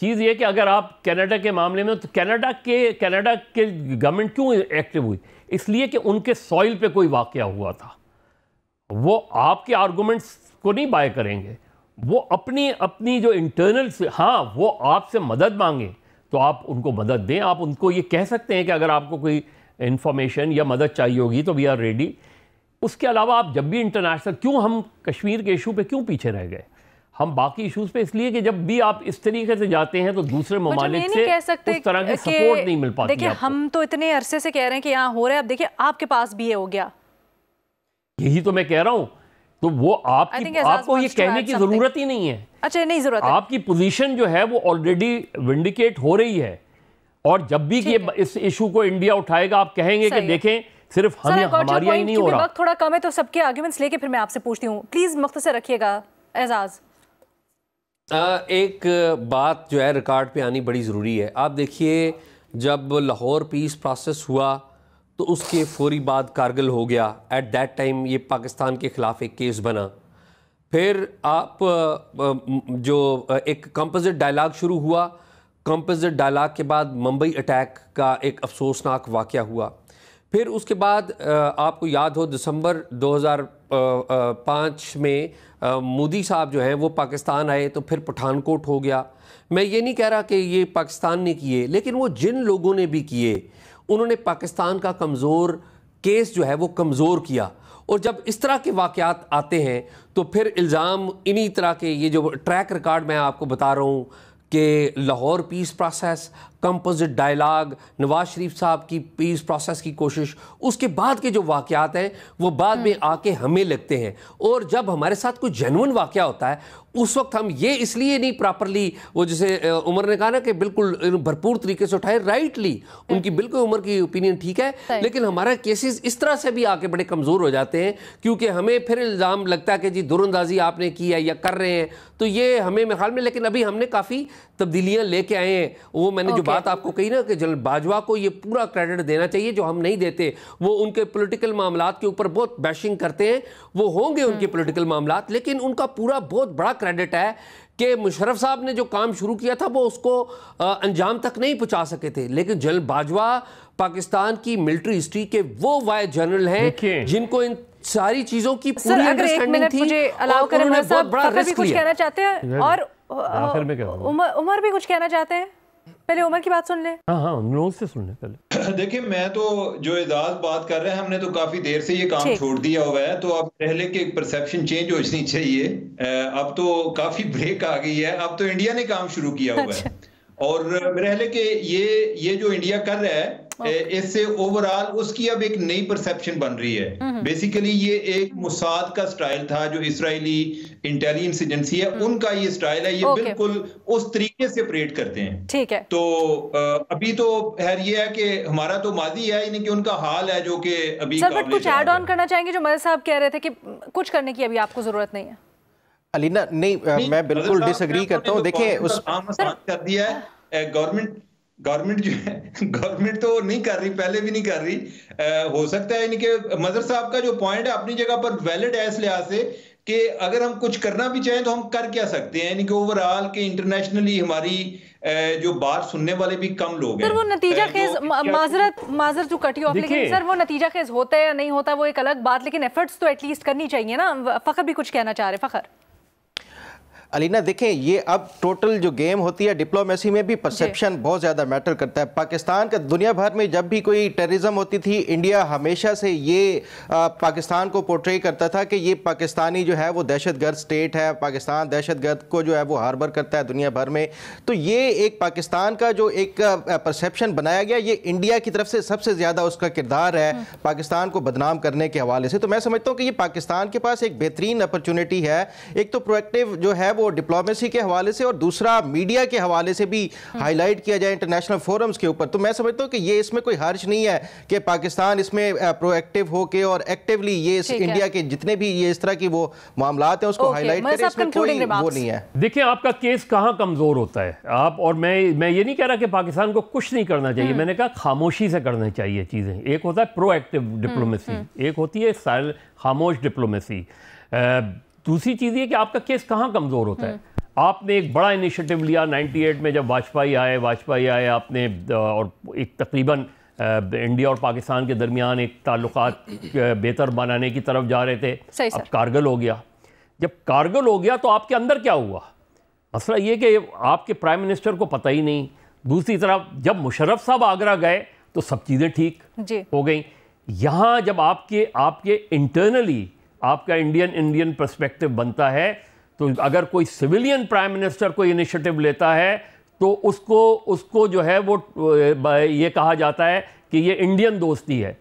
چیز یہ کہ اگر آپ کینیڈا کے معاملے میں تو کینیڈا کے گورنمنٹ کیوں ایکٹیو ہوئی؟ اس لیے کہ ان کے سوئل پہ کوئی واقعہ ہوا تھا. وہ آپ کے آرگومنٹس کو نہیں بائے کریں گے, وہ اپنی جو انٹرنل سے, ہاں وہ آپ سے مدد مانگیں تو آپ ان کو مدد دیں. آپ ان کو یہ کہہ سکتے ہیں کہ اگر آپ کو کوئی انفارمیشن یا مدد چاہیے ہوگی تو وی آر ریڈی. اس کے علاوہ آپ جب بھی انٹرنیشنل, کیوں ہم کشمیر کے ایشو پہ کیوں پیچھے رہ گئے؟ ہم باقی ایشوز پہ اس لیے کہ جب بھی آپ اس طریقے سے جاتے ہیں تو دوسرے ممالک سے اس طرح کی سپورٹ نہیں مل پاتی. دیکھیں ہم تو اتنے عرصے سے کہہ رہے ہیں کہ یہاں ہو رہا ہے, اب دیکھیں آپ کے پاس بھی یہ ہو گیا. یہی تو میں کہہ رہا ہوں. تو وہ آپ کو یہ کہنے کی ضرورت ہی نہیں ہے. اچھا نہیں ضرورت ہے. آپ کی پوزیشن جو ہے وہ آلریڈی ونڈیکیٹ ہو رہی ہے, اور جب بھی یہ اس ایشو کو انڈیا اٹھائے گا آپ کہیں گے کہ دیکھیں صرف ہماریا ہی نہیں ہو رہا. وقت تھوڑا کم ہے تو سب کے آرگیومنٹس لے کے پھر میں آپ سے پوچھتی ہوں, پلیز مختصر رکھیے گا. اعزاز, ایک بات جو ہے ریکارڈ پہ آنی بڑی ضروری ہے. آپ دیکھیے جب لاہور پیس پروسیس ہوا تو اس کے فوری بعد کارگل ہو گیا. ایٹ دیٹ ٹائم یہ پاکستان کے خلاف ایک کیس بنا. پھر آپ جو ایک کمپوزٹ ڈائلاگ شروع ہوا, کمپوزٹ ڈائلاگ کے بعد ممبئی اٹیک کا ایک افسوسناک واقعہ ہوا. پھر اس کے بعد آپ کو یاد ہو دسمبر 2005 میں مودی صاحب جو ہیں وہ پاکستان آئے تو پھر پٹھان کوٹ ہو گیا. میں یہ نہیں کہہ رہا کہ یہ پاکستان نے کیے, لیکن وہ جن لوگوں نے بھی کیے انہوں نے پاکستان کا کمزور کیس جو ہے وہ کمزور کیا. اور جب اس طرح کے واقعات آتے ہیں تو پھر الزام انہی طرح کے, یہ جو ٹریک ریکارڈ میں آپ کو بتا رہا ہوں کہ Lahore peace process, composite dialogue, Nawaz Sharif صاحب کی پیس پروسیس کی کوشش, اس کے بعد کے جو واقعات ہیں وہ بعد میں آ کے ہمیں لگتے ہیں. اور جب ہمارے ساتھ کوئی جینون واقعہ ہوتا ہے اس وقت ہم یہ اس لیے نہیں پراپرلی, وہ جسے عمر نے کہا نا کہ بالکل بھرپور طریقے سے اٹھائے, رائٹلی ان کی بالکل عمر کی اوپینین ٹھیک ہے, لیکن ہمارا کیسز اس طرح سے بھی آ کے بڑے کمزور ہو جاتے ہیں کیونکہ ہمیں پھر الزام لگتا ہے کہ جی دور اندازی آپ نے کی ہے یا کر رہے ہیں. تو یہ ہمیں میرے خیال میں, لیکن ابھی ہم نے کافی تبدیلیاں لے کے آئے ہیں. وہ میں نے جو بات آپ کو کہی نا کہ جنرل باجوہ کو یہ پورا کریڈٹ دینا چاہیے جو ہم نہیں دیتے. وہ ان کے پولیٹیکل معاملات کے اوپر بہت بیشنگ کرتے ہیں, وہ ہوں گے ان کے پولیٹیکل معاملات, لیکن ان کا پورا بہت بڑا کریڈٹ ہے کہ مشرف صاحب نے جو کام شروع کیا تھا وہ اس کو انجام تک نہیں پہنچا سکے تھے. لیکن جنرل باجوہ پاکستان کی ملٹری ہسٹری کے وہ وائس جنرل ہیں جن کو ان ساری چیزوں کی پوری انڈرسٹینڈنگ تھی, اور انہوں نے بہت بڑا رسک کچھ کہنا چاہتے ہیں. اور عمر بھی کچھ کہنا چاہتے ہیں, پہلے عمر کی بات سن لیں. ہاں ان لوگوں سے سن لیں پہلے. دیکھیں میں تو جو اعزاز بات کر رہے ہیں, ہم نے تو کافی دیر سے یہ کام چھوڑ دیا ہوا ہے, تو اب پہلے کے پرسیپشن چینج ہونی چاہیے. اب تو کافی بریک آ گئی ہے, اب تو انڈیا نے کام شروع کیا ہوا ہے. اور میرا خیال ہے کہ یہ جو انڈیا کر رہا ہے اس سے اوورال اس کی اب ایک نئی پرسیپشن بن رہی ہے. بیسیکلی یہ ایک موساد کا سٹائل تھا جو اسرائیلی انٹیلیجنس ایجنسی ہے, ان کا یہ سٹائل ہے, یہ بالکل اس طریقے سے آپریٹ کرتے ہیں. ٹھیک ہے. تو ابھی تو خیر یہ ہے کہ ہمارا تو ماضی ہے, یعنی کہ ان کا حال ہے جو کہ ابھی سر بٹ کچھ ایڈ آن کرنا چاہیں گے جو مدر صاحب کہہ رہے تھے کہ کچھ کرنے کی ابھی آپ کو ضرورت نہیں ہے. علینا نہیں, میں بالکل ڈس ایگری کرتا ہوں. دیکھیں اس آسان کر دیا ہے گورنمنٹ جو ہے, گورنمنٹ تو نہیں کر رہی, پہلے بھی نہیں کر رہی. ہو سکتا ہے یعنی کہ مظہر صاحب کا جو پوائنٹ ہے اپنی جگہ پر ویلڈ ہے اس لحاظ سے کہ اگر ہم کچھ کرنا بھی چاہیں تو ہم کر کیا سکتے ہیں, یعنی کہ اوورال کہ انٹرنیشنلی ہماری جو بات سننے والے بھی کم لوگ ہیں. سر وہ نتیجہ خیز, معذرت جو کٹی آف, لیکن سر وہ نتیجہ خیز ہوتا ہے یا نہیں ہوتا وہ ایک الگ بات, لیکن ایفرٹس تو ایٹ لیسٹ کرنی چاہیے نا. فخر بھی کچھ کہنا چاہ رہے. فخر. علینا دیکھیں یہ اب ٹوٹل جو گیم ہوتی ہے ڈپلومیسی میں بھی پرسیپشن بہت زیادہ میٹر کرتا ہے. پاکستان کا دنیا بھر میں جب بھی کوئی ٹیررزم ہوتی تھی, انڈیا ہمیشہ سے یہ پاکستان کو پورٹری کرتا تھا کہ یہ پاکستانی جو ہے وہ دہشت گرد سٹیٹ ہے, پاکستان دہشت گرد کو جو ہے وہ ہاربر کرتا ہے دنیا بھر میں. تو یہ ایک پاکستان کا جو ایک پرسیپشن بنایا گیا, یہ انڈیا کی طرف سے سب سے زیادہ اس کا کردار ہے پاکستان کو بدنام کرنے کے حوالے سے. تو میں سمجھتا ہوں کہ یہ پاکستان کے پاس ایک بہترین اپرچونٹی ہے, ایک تو پرویکٹیو جو ہے وہ ڈپلومیسی کے حوالے سے, اور دوسرا میڈیا کے حوالے سے بھی ہائی لائٹ کیا جائے انٹرنیشنل فورمز کے اوپر. تو میں سمجھتا ہوں کہ یہ اس میں کوئی حرج نہیں ہے کہ پاکستان اس میں پرو ایکٹیو ہو کے اور ایکٹیولی یہ انڈیا کے جتنے بھی یہ اس طرح کی وہ معاملات ہیں اس کو ہائی لائٹ کرے, اس میں کوئی وہ نہیں ہے. دیکھیں آپ کا کیس کہاں کمزور ہوتا ہے آپ, اور میں یہ نہیں کہہ رہا کہ پاکستان کو کچھ نہیں کرنا چاہیے, میں نے کہا خاموشی سے کرنا چاہیے چیزیں. ایک ہوتا ہے پرو ایکٹیو ڈپلومیسی, ایک ہوتی ہے خاموش ڈپلومیسی. دوسری چیز یہ کہ آپ کا کیس کہاں کمزور ہوتا ہے. آپ نے ایک بڑا انیشیٹو لیا 98 میں جب واجپئی آئے آپ نے اور ایک تقریباً انڈیا اور پاکستان کے درمیان ایک تعلقات بہتر بنانے کی طرف جا رہے تھے. اب کارگل ہو گیا. جب کارگل ہو گیا تو آپ کے اندر کیا ہوا؟ مسئلہ یہ کہ آپ کے پرائم منسٹر کو پتہ ہی نہیں. دوسری طرف جب مشرف صاحب آگرہ گئے تو سب چیزیں ٹھیک ہو گئیں. یہاں جب آپ کے انٹرنلی آپ کا انڈین پرسپیکٹو بنتا ہے تو اگر کوئی سویلین پرائم منسٹر کوئی انیشیٹو لیتا ہے تو اس کو جو ہے وہ یہ کہا جاتا ہے کہ یہ انڈین دوستی ہے.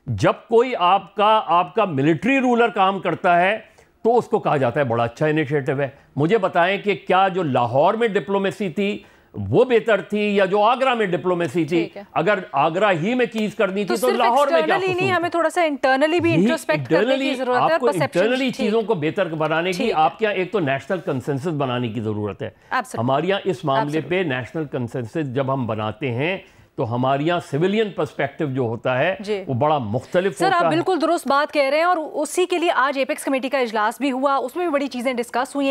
جب کوئی آپ کا ملٹری رولر کام کرتا ہے تو اس کو کہا جاتا ہے بڑا اچھا انیشیٹو ہے. مجھے بتائیں کہ کیا جو لاہور میں ڈپلومیسی تھی وہ بہتر تھی یا جو آگرہ میں ڈپلومیسی تھی؟ اگر آگرہ ہی میں چیز کرنی تھی تو لاہور میں کیا قصور تھا؟ ہمیں تھوڑا سا انٹرنلی بھی انٹروسپیکٹ کرنے کی ضرورت ہے. آپ کو انٹرنلی چیزوں کو بہتر بنانے کی آپ کے یہاں ایک تو نیشنل کنسنسس بنانے کی ضرورت ہے. ہمارے یہاں اس معاملے پہ نیشنل کنسنسس جب ہم بناتے ہیں تو ہمارے یہاں سویلین پرسپیکٹو جو ہوتا ہے وہ بڑا مختلف ہوتا ہے. سر آپ بالکل درست بات کہہ رہے ہیں اور اسی کے لیے آج ایپیکس کمیٹی کا اجلاس بھی ہوا, اس میں بھی بڑی چیزیں ڈسکس ہوئی ہیں.